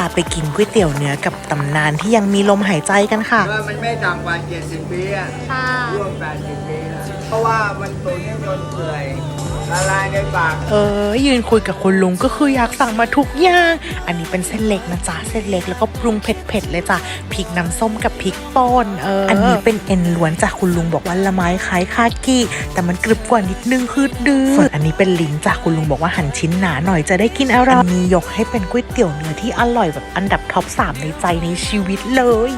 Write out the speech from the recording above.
าไปกินก๋วยเตี๋ยวเนื้อกับตำนานที่ยังมีลมหายใจกันค่ะมันไม่ต่ำกว่า70 ปีอะร่วม80 ปีแล้วเพราะว่ามันตุ๋นจนเปื่อยละลายในปากยืนคุยกับคุณลุงก็คืออยากสั่งมาทุกอย่างอันนี้เป็นเส้นเล็กนะจ๊ะเส้นเล็กแล้วก็ปรุงเผ็ดๆเลยจ้ะพริกน้ำส้มกับพริกป่นอันนี้เป็นเอ็นล้วนจ้ะคุณลุงบอกว่าละไม้คล้ายคากิแต่มันกรึบกว่านิดนึงคือดื้อส่วนอันนี้เป็นลิ้นจ้ะคุณลุงบอกว่าหั่นชิ้นหนาหน่อยจะได้กินอร่อยอันนี้ยกให้เป็นก๋วยเตี๋ยวเนื้อที่อร่อยแบบอันดับท็อป 3ในใจในชีวิตเลย